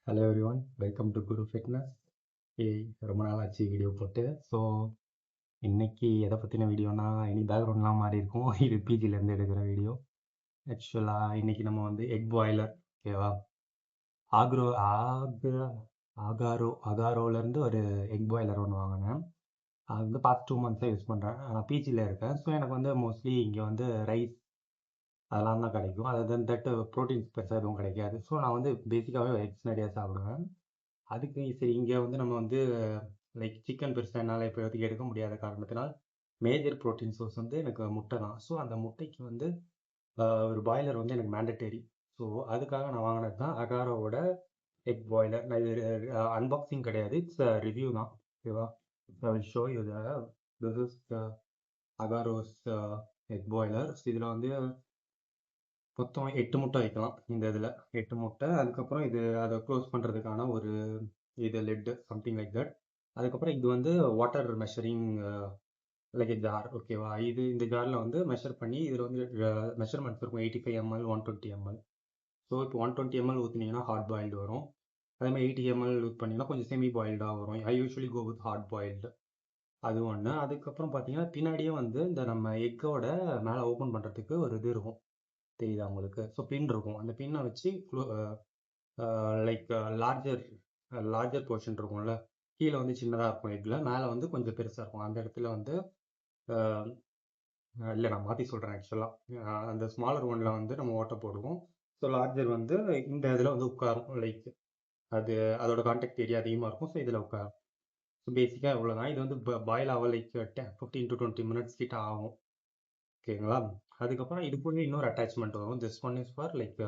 Hello everyone, welcome to Guru fitness. ரொம்ப நாள் ஆச்சு வீடியோ போட்டு. ஸோ இன்னைக்கு எதை பற்றின வீடியோனா, இனி பேக்ரவுண்ட்லாம் மாறி இருக்கும். இது பிஜிலேருந்து எடுக்கிற வீடியோ. ஆக்சுவலாக இன்னைக்கு நம்ம வந்து எக் பாய்லர், ஓகேவா, ஆக்ரோ ஆக்ரா அகாரோலேருந்து ஒரு எக் பாய்லர் ஒன்று வாங்கினேன். அது வந்து பாஸ்ட் 2 மந்த்ஸாக யூஸ் பண்ணுறேன். நான் பிஜியில் இருக்கேன். ஸோ எனக்கு வந்து மோஸ்ட்லி இங்கே வந்து ரைஸ் அதெல்லாம் தான் கிடைக்கும். அது தென் தட் ப்ரோட்டீன்ஸ் பெருசாக எதுவும் கிடைக்காது. ஸோ நான் வந்து பேசிக்காகவே எக்ஸ் நிறையா சாப்பிடுவேன். அதுக்கு சரி இங்கே வந்து நம்ம வந்து லைக் சிக்கன் பெருசாக என்னால் இப்போதைக்கு எடுக்க முடியாத காரணத்தினால் மேஜர் ப்ரோட்டீன் சோர்ஸ் வந்து எனக்கு முட்டை தான். ஸோ அந்த முட்டைக்கு வந்து ஒரு பாய்லர் வந்து எனக்கு மேண்டட்டரி. ஸோ அதுக்காக நான் வாங்கினது தான் அகாரோவோட எக் பாய்லர். நான் இது அன்பாக்சிங் கிடையாது, இட்ஸ் ரிவ்யூ தான், ஓகேவா. Show you this is Agaro's egg boiler. இதில் வந்து மொத்தம் 8 முட்டை வைக்கலாம் இந்த இதில். 8 முட்டை. அதுக்கப்புறம் இது அதை க்ளோஸ் பண்ணுறதுக்கான ஒரு இது லெட்டு சம்திங் லைக் தட். அதுக்கப்புறம் இது வந்து வாட்டர் மெஷரிங் லைக் ஜார், ஓகேவா. இந்த ஜாரில் வந்து மெஷர் பண்ணி இதில் வந்து மெஷர்மெண்ட்ஸ் இருக்கும். 85 ml 120 ml. ஸோ இப்போ 120 ml ஊற்றினீங்கன்னா ஹார்ட் பாயில்டு வரும். அதே மாதிரி 80 ml யூஸ் பண்ணிங்கன்னா கொஞ்சம் செமி பாயில்டாக வரும். I usually go with hard boiled. அது ஒன்று. அதுக்கப்புறம் பார்த்தீங்கன்னா பின்னாடியே வந்து இந்த நம்ம எக்கோட மேலே ஓப்பன் பண்ணுறதுக்கு ஒரு இது இருக்கும், தெரியுதா உங்களுக்கு. ஸோ பின் இருக்கும். அந்த பின்னை வச்சு லைக் லார்ஜர் போர்ஷன் இருக்கும்ல, கீழே வந்து சின்னதாக இருக்கும் எக்கில், மேலே வந்து கொஞ்சம் பெருசாக இருக்கும். அந்த இடத்துல வந்து இல்லை, நான் மாற்றி சொல்கிறேன். ஆக்சுவலாக அந்த ஸ்மாலர் ஒன்னில் வந்து நம்ம ஓட்டை போடுவோம். ஸோ லார்ஜர் வந்து இந்த இதில் வந்து உட்காரும். லைக் அதோட கான்டாக்ட் ஏரியா அதிகமாக இருக்கும். ஸோ இதில் உட்காரும். ஸோ பேசிக்காக இவ்வளோதான். இது வந்து பாயில் ஆக லைக் 15 to 20 மினிட்ஸ் கிட்ட ஆகும், ஓகேங்களா. அதுக்கப்புறம் இது கூட இன்னொரு அட்டாச்மெண்ட் வரும். This one is for like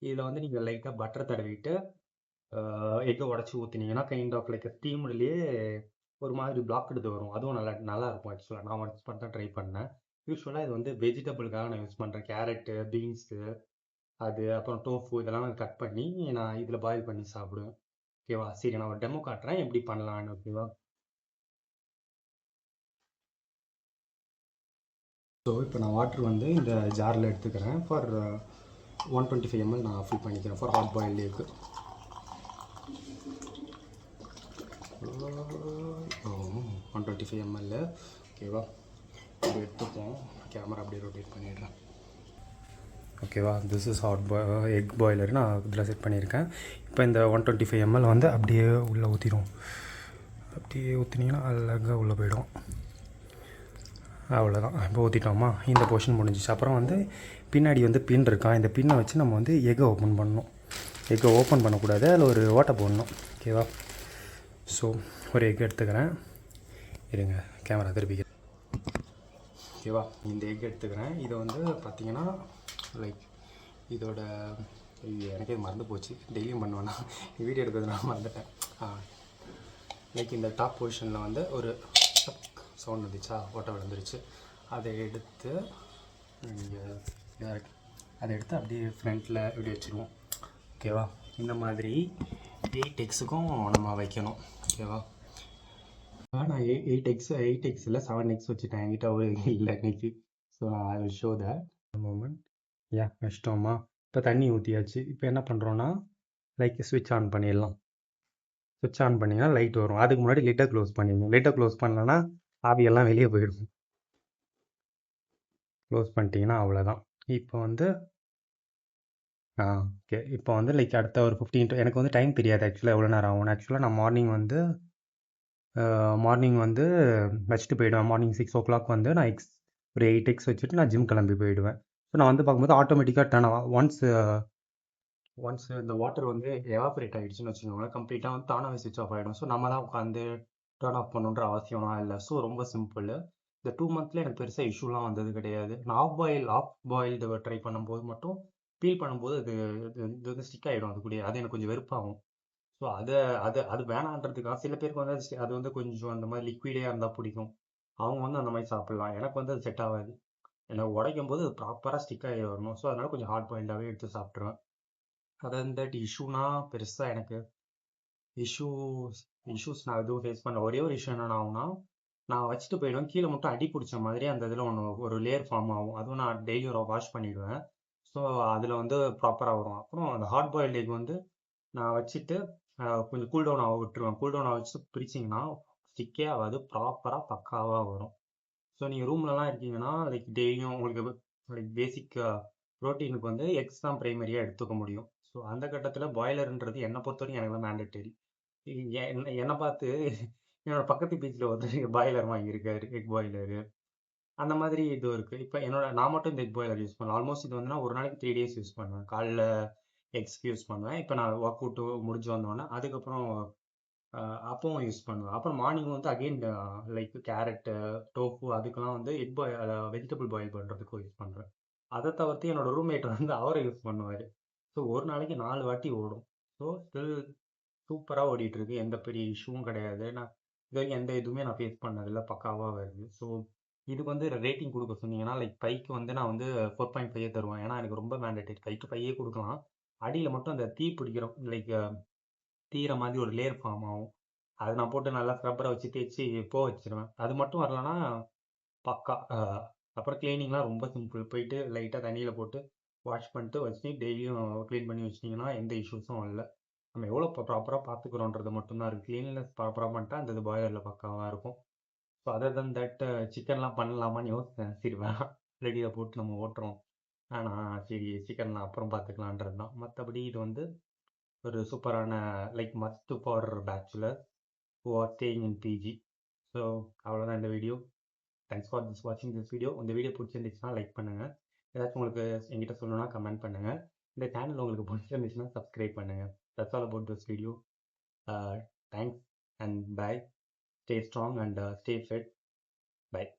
இதில் வந்து நீங்கள் லைட்டாக பட்டர் தடவிட்டு எக்கை உடச்சி ஊற்றினீங்கன்னா கைண்ட் ஆஃப் லைக் ஸ்டீம்லேயே ஒரு மாதிரி பிளாக் எடுத்து வரும். அதுவும் நல்லா இருக்கும். ஆக்சுவலாக நான் ஒன்ஸ் பண்ண ட்ரை பண்ணேன். யூஸ்வலாக இது வந்து வெஜிடபிளுக்காக நான் யூஸ் பண்ணுறேன். கேரட்டு, பீன்ஸு, அது அப்புறம் டோஃபு இதெல்லாம் நான் கட் பண்ணி நான் இதில் பாயில் பண்ணி சாப்பிடுவேன், ஓகேவா. சரி, நான் ஒரு டெமோ காட்டுறேன் எப்படி பண்ணலான்னு, ஓகேவா. ஸோ இப்போ நான் வாட்டர் வந்து இந்த ஜாரில் எடுத்துக்கிறேன். ஃபார் 125 ml நான் ஃபில் பண்ணிக்கிறேன் for hot boiled egg. 125 ml, ஓகேவா. இப்படி எடுத்துப்போம். கேமரா அப்படியே ரொட்டேட் பண்ணிடுறேன், ஓகேவா. திஸ் இஸ் எக் பாய்லர் நான் இதில் செட் பண்ணியிருக்கேன். இப்போ இந்த 125 ml வந்து அப்படியே உள்ளே ஊற்றிடும். அப்படியே ஊற்றினீங்கன்னா அழகாக உள்ளே போயிடும். அவ்வளோதான். இப்போ ஊற்றிட்டோமா, இந்த போர்ஷன் முடிஞ்சிச்சு. அப்புறம் வந்து பின்னாடி வந்து பின் இருக்கான். இந்த பின்னை வச்சு நம்ம வந்து எக்கை ஓப்பன் பண்ணணும். எக்கை ஓப்பன் பண்ணக்கூடாது, அதில் ஒரு ஓட்டை போடணும், ஓகேவா. ஸோ ஒரு எக் எடுத்துக்கிறேன், இருங்க கேமரா திருப்பிக்கிறேன், ஓகேவா. இந்த எக் எடுத்துக்கிறேன். இதை வந்து பார்த்திங்கன்னா லைக் இதோட எனக்கே மறந்து போச்சு, டெய்லியும் பண்ணுவேன்னா வீடியோ எடுக்கிறதுனால மறந்துட்டேன். லைக் இந்த டாப் பொசிஷனில் வந்து ஒரு சவுண்ட் வந்துச்சா, ஓட்டை விழுந்துருச்சு. அதை எடுத்து அப்படியே ஃப்ரண்ட்டில் இப்படி வச்சுருவோம், ஓகேவா. இந்த மாதிரி 8 எக்ஸுக்கும் நம்ம வைக்கணும், ஓகேவா. நான் 8 எக்ஸ் இல்லை 7 எக்ஸ் வச்சுட்டேன். என்கிட்ட ஒரு இல்லை இன்னைக்கு. So I will show that moment. வச்சிட்டோமா. இப்போ தண்ணி ஊற்றியாச்சு. இப்போ என்ன பண்ணுறோன்னா லைக் ஸ்விட்ச் ஆன் பண்ணிடலாம். ஸ்விட்ச் ஆன் பண்ணிங்கன்னா லைட் வரும். அதுக்கு முன்னாடி லிட்டை க்ளோஸ் பண்ணிடணும். லிட்டை க்ளோஸ் பண்ணலன்னா ஆவியெல்லாம் வெளியே போயிடும். க்ளோஸ் பண்ணிட்டீங்கன்னா அவ்வளோதான். இப்போ வந்து ஓகே. இப்போ வந்து லைக் அடுத்த ஒரு 15 எனக்கு வந்து டைம் தெரியாது ஆக்சுவலாக எவ்வளோ நேரம் ஆகும். ஆக்சுவலாக நான் மார்னிங் வந்து வச்சுட்டு போயிடுவேன். மார்னிங் 6 o'clock வந்து நான் ஒரு 8 எக்ஸ் வச்சுட்டு நான் ஜிம் கிளம்பி போயிடுவேன். ஸோ நான் வந்து பார்க்கும்போது ஆட்டோமேட்டிக்காக டர்ன் ஒன்ஸ் இந்த வாட்டர் வந்து எவாப்ரேட் ஆகிடுச்சுன்னு வச்சுக்கோங்களேன், கம்ப்ளீட்டாக வந்து தானாகவே ஸ்விட்ச் ஆஃப் ஆகிடும். ஸோ நம்ம தான் உட்காந்து டர்ன் ஆஃப் பண்ணுன்ற அவசியம்லாம் இல்லை. ஸோ ரொம்ப சிம்பிள். இந்த 2 months எனக்கு பெருசாக இஷ்யூலாம் வந்தது கிடையாது. நான் ஆஃப் பாயில்டு ட்ரை பண்ணும்போது மட்டும் பீல் பண்ணும்போது இது வந்து ஸ்டிக் ஆகிடும். அது கூட அது எனக்கு கொஞ்சம் வெறுப்பாகும். ஸோ அது வேணான்றதுக்காக சில பேருக்கு வந்து அது வந்து கொஞ்சம் அந்த மாதிரி லிக்விடே இருந்தால் பிடிக்கும். அவங்க வந்து அந்த மாதிரி சாப்பிட்லாம். எனக்கு வந்து அது செட் ஆகாது. எனக்கு உடைக்கும் போது அது ப்ராப்பராக ஸ்டிக் ஆகி வரணும். ஸோ அதனால் கொஞ்சம் ஹார்ட் பாயில்டாகவே எடுத்து சாப்பிட்ருவேன். தட் இஷ்யூனா பெருசாக எனக்கு இஷ்யூஸ் நான் எதுவும் ஃபேஸ் பண்ண. ஒரே ஒரு இஷ்யூ என்னென்ன ஆகும்னா, நான் வச்சுட்டு போயிடுவேன். கீழே மட்டும் அடி பிடிச்ச மாதிரி அந்த இதில் ஒரு லேயர் ஃபார்ம் ஆகும். அதுவும் நான் டெய்லி வாஷ் பண்ணிவிடுவேன். ஸோ அதில் வந்து ப்ராப்பராக வரும். அப்புறம் அந்த ஹார்ட் பாயில்டு எக் வந்து நான் வச்சுட்டு கொஞ்சம் கூல் டவுன் ஆக விட்டுருவேன். கூல் டவுன் ஆக வச்சு பிரிச்சிங்கன்னா ஸ்டிக்கே ஆகாது, ப்ராப்பராக பக்காவாக வரும். ஸோ நீங்கள் ரூம்லலாம் இருக்கீங்கன்னா லைக் டெய்லியும் உங்களுக்கு லைக் பேசிக் ப்ரோட்டீனுக்கு வந்து எக்ஸ் தான் ப்ரைமரியாக எடுத்துக்க முடியும். ஸோ அந்த கட்டத்தில் பாய்லர்ன்றது என்னை பொறுத்த வரைக்கும் எனக்கு தான் மேண்டட்டரி. என்னை பார்த்து என்னோட பக்கத்து பீச்சில் ஒருத்தர் பாய்லர் வாங்கியிருக்காரு, எக் பாய்லரு. அந்த மாதிரி இது இருக்குது. இப்போ நான் மட்டும் இந்த எக் பாய்லர் யூஸ் பண்ணுவேன். ஆல்மோஸ்ட் இது வந்து நான் ஒரு நாளைக்கு 3 டேஸ் யூஸ் பண்ணுவேன். காலைல எக்ஸ்க்கு யூஸ் பண்ணுவேன். இப்போ நான் ஒர்க் அவுட்டு முடிஞ்சு வந்தோடனே அதுக்கப்புறம் அப்பவும் யூஸ் பண்ணுவேன். அப்புறம் மார்னிங் வந்து அகெயின் லைக் கேரட்டு, டோஃபு அதுக்கெல்லாம் வந்து எக் பாய் வெஜிடபிள் பாயில் பண்ணுறதுக்கும் யூஸ் பண்ணுறேன். அதை தவிர்த்து என்னோட ரூம்மேட் வந்து அவரை யூஸ் பண்ணுவார். ஸோ ஒரு நாளைக்கு 4 வாட்டி ஓடும். ஸோ ஸ்டில் சூப்பராக ஓடிட்டு இருக்கு. எந்த பெரிய இஷ்யூவும் கிடையாது. நான் இது வரைக்கும் எந்த இதுவுமே நான் ஃபேஸ் பண்ணதில்ல. பக்காவாக வருது. ஸோ இதுக்கு வந்து ரேட்டிங் கொடுக்க சொன்னீங்கன்னா லைக் பைக்கு வந்து நான் வந்து 4.5 தருவேன். ஏன்னா எனக்கு ரொம்ப மேண்டேட்டரி. பைக்கு 5 கொடுக்கலாம். அடியில் மட்டும் அந்த தீ பிடிக்கிறோம் லைக் தீர மாதிரி ஒரு லேயர் ஃபார்ம் ஆகும். அது நான் போட்டு நல்லா ஸ்க்ரப்பரை வச்சு தேய்ச்சி வச்சிருவேன். அது மட்டும் வரலன்னா பக்கா. அப்புறம் கிளீனிங்லாம் ரொம்ப சிம்பிள். போயிட்டு லைட்டாக தண்ணியில் போட்டு வாஷ் பண்ணிட்டு வச்சு டெய்லியும் க்ளீன் பண்ணி வச்சிட்டிங்கன்னா எந்த இஷ்யூஸும் இல்லை. நம்ம எவ்வளோ ப்ராப்பராக பார்த்துக்குறோன்றது மட்டும்தான் இருக்குது. க்ளீன்லெஸ் ப்ராப்பராக பண்ணிட்டா அந்த இது பாய்லரில் பக்காவாக இருக்கும். ஸோ அதர் தன் தட் சிக்கன்லாம் பண்ணலாமான்னு யோசித்தேன். சரி வேணாம், ரெடியாக போட்டு நம்ம ஓட்டுறோம். ஆனால் சரி சிக்கன்லாம் அப்புறம் பார்த்துக்கலான்றது தான். மற்றபடி இது வந்து ஒரு சூப்பரான like must for bachelor who are staying in PG. So அவ்வளோதான் இந்த வீடியோ. தேங்க்ஸ் ஃபார் வாட்சிங் திஸ் வீடியோ. இந்த வீடியோ பிடிச்சிருந்துச்சுன்னா லைக் பண்ணுங்கள். ஏதாச்சும் உங்களுக்கு என்கிட்ட சொல்லணும்னா கமெண்ட் பண்ணுங்கள். இந்த சேனல் உங்களுக்கு பிடிச்சிருந்துச்சுன்னா சப்ஸ்கிரைப் பண்ணுங்கள். That's all about this video. Thanks and bye. Stay strong and stay fit. Bye.